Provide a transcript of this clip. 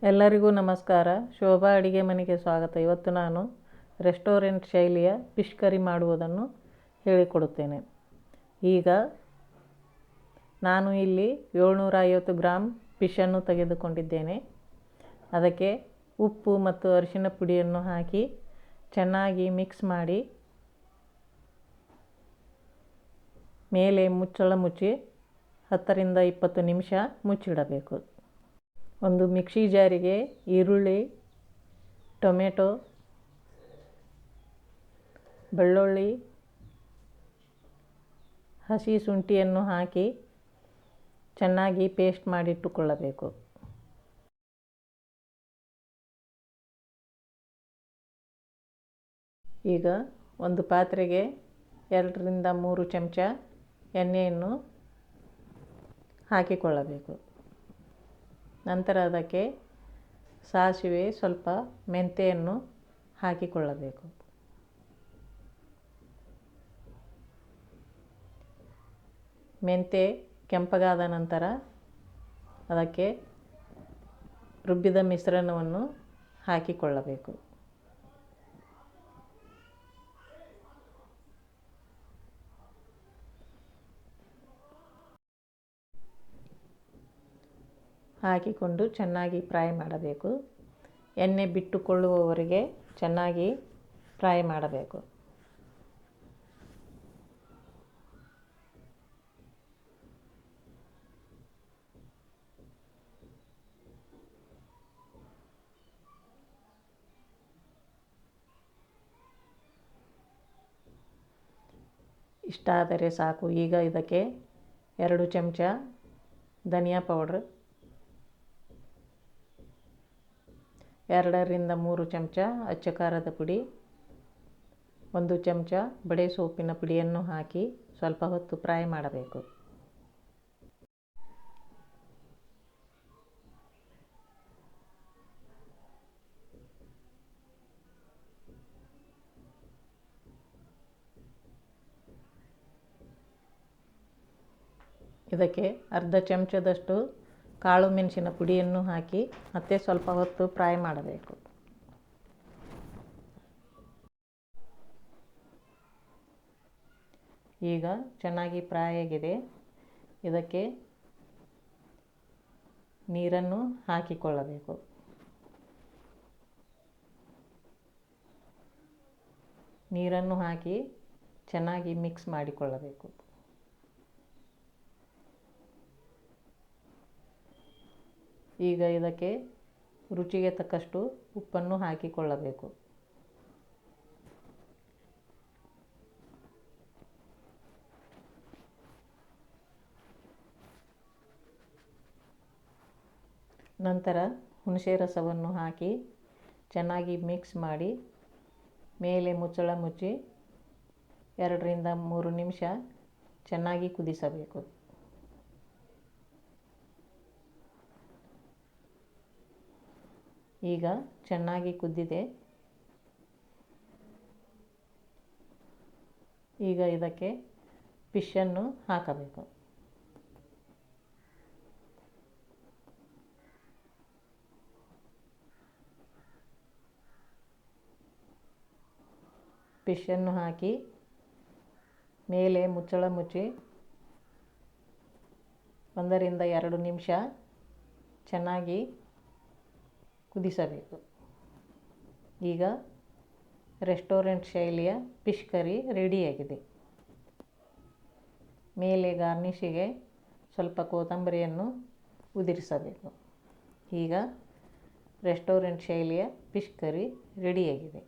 ಎಲ್ಲರಿಗೂ ನಮಸ್ಕಾರ. ಶೋಭಾ ಅಡಿಗೆ ಮನೆಗೆ ಸ್ವಾಗತ. ಇವತ್ತು ನಾನು ರೆಸ್ಟೋರೆಂಟ್ ಶೈಲಿಯ ಫಿಶ್ ಕರಿ ಮಾಡುವುದನ್ನು ಹೇಳಿಕೊಡುತ್ತೇನೆ. ಈಗ ನಾನು ಇಲ್ಲಿ 750 ಗ್ರಾಂ ಫಿಶನ್ನು ತೆಗೆದುಕೊಂಡಿದ್ದೇನೆ. ಅದಕ್ಕೆ ಉಪ್ಪು ಮತ್ತು ಅರಿಶಿನ ಪುಡಿಯನ್ನು ಹಾಕಿ ಚೆನ್ನಾಗಿ ಮಿಕ್ಸ್ ಮಾಡಿ ಮೇಲೆ ಮುಚ್ಚಳ ಮುಚ್ಚಿ 10 ರಿಂದ 20 ನಿಮಿಷ ಮುಚ್ಚಿಡಬೇಕು. ಒಂದು ಮಿಕ್ಸಿ ಜಾರಿಗೆ ಈರುಳ್ಳಿ, ಟೊಮೆಟೊ, ಬೆಳ್ಳುಳ್ಳಿ, ಹಸಿ ಶುಂಠಿಯನ್ನು ಹಾಕಿ ಚೆನ್ನಾಗಿ ಪೇಸ್ಟ್ ಮಾಡಿಟ್ಟುಕೊಳ್ಳಬೇಕು. ಈಗ ಒಂದು ಪಾತ್ರೆಗೆ 2 ರಿಂದ 3 ಚಮಚ ಎಣ್ಣೆಯನ್ನು ಹಾಕಿಕೊಳ್ಳಬೇಕು. ನಂತರ ಅದಕ್ಕೆ ಸಾಸಿವೆ, ಸ್ವಲ್ಪ ಮೆಂತೆಯನ್ನು ಹಾಕಿಕೊಳ್ಳಬೇಕು. ಮೆಂತೆ ಕೆಂಪಗಾದ ನಂತರ ಅದಕ್ಕೆ ರುಬ್ಬಿದ ಮಿಶ್ರಣವನ್ನು ಹಾಕಿಕೊಳ್ಳಬೇಕು. ಹಾಕಿಕೊಂಡು ಚೆನ್ನಾಗಿ ಫ್ರೈ ಮಾಡಬೇಕು. ಎಣ್ಣೆ ಬಿಟ್ಟುಕೊಳ್ಳುವವರೆಗೆ ಚೆನ್ನಾಗಿ ಫ್ರೈ ಮಾಡಬೇಕು. ಇಷ್ಟಾದರೆ ಸಾಕು. ಈಗ ಇದಕ್ಕೆ 2 ಚಮಚ ಧನಿಯಾ ಪೌಡ್ರ್, 2 ರಿಂದ 3 ಚಮಚ ಅಚ್ಚ ಖಾರದ ಪುಡಿ, 1 ಚಮಚ ಬಡೆ ಸೊಪ್ಪಿನ ಪುಡಿಯನ್ನು ಹಾಕಿ ಸ್ವಲ್ಪ ಹೊತ್ತು ಫ್ರೈ ಮಾಡಬೇಕು. ಇದಕ್ಕೆ ಅರ್ಧ ಚಮಚದಷ್ಟು ಕಾಳು ಮೆಣಸಿನ ಪುಡಿಯನ್ನು ಹಾಕಿ ಮತ್ತೆ ಸ್ವಲ್ಪ ಹೊತ್ತು ಫ್ರೈ ಮಾಡಬೇಕು. ಈಗ ಚೆನ್ನಾಗಿ ಫ್ರೈ ಆಗಿದೆ. ಇದಕ್ಕೆ ನೀರನ್ನು ಹಾಕಿಕೊಳ್ಳಬೇಕು. ನೀರನ್ನು ಹಾಕಿ ಚೆನ್ನಾಗಿ ಮಿಕ್ಸ್ ಮಾಡಿಕೊಳ್ಳಬೇಕು. ಈಗ ಇದಕ್ಕೆ ರುಚಿಗೆ ತಕ್ಕಷ್ಟು ಉಪ್ಪನ್ನು ಹಾಕಿಕೊಳ್ಳಬೇಕು. ನಂತರ ಹುಣಸೆ ರಸವನ್ನು ಹಾಕಿ ಚೆನ್ನಾಗಿ ಮಿಕ್ಸ್ ಮಾಡಿ ಮೇಲೆ ಮುಚ್ಚಳ ಮುಚ್ಚಿ 2 ರಿಂದ 3 ನಿಮಿಷ ಚೆನ್ನಾಗಿ ಕುದಿಸಬೇಕು. ಈಗ ಚೆನ್ನಾಗಿ ಕುದ್ದಿದೆ. ಈಗ ಇದಕ್ಕೆ ಫಿಶನ್ನು ಹಾಕಬೇಕು. ಫಿಶನ್ನು ಹಾಕಿ ಮೇಲೆ ಮುಚ್ಚಳ ಮುಚ್ಚಿ 1 ರಿಂದ 2 ನಿಮಿಷ ಚೆನ್ನಾಗಿ ಕುದಿಸಬೇಕು. ಈಗ ರೆಸ್ಟೋರೆಂಟ್ ಶೈಲಿಯ ಫಿಶ್ ಕರಿ ರೆಡಿಯಾಗಿದೆ. ಮೇಲೆ ಗಾರ್ನಿಷಿಗೆ ಸ್ವಲ್ಪ ಕೊತ್ತಂಬರಿಯನ್ನು ಉದುರಿಸಬೇಕು. ಈಗ ರೆಸ್ಟೋರೆಂಟ್ ಶೈಲಿಯ ಫಿಶ್ ಕರಿ ರೆಡಿಯಾಗಿದೆ.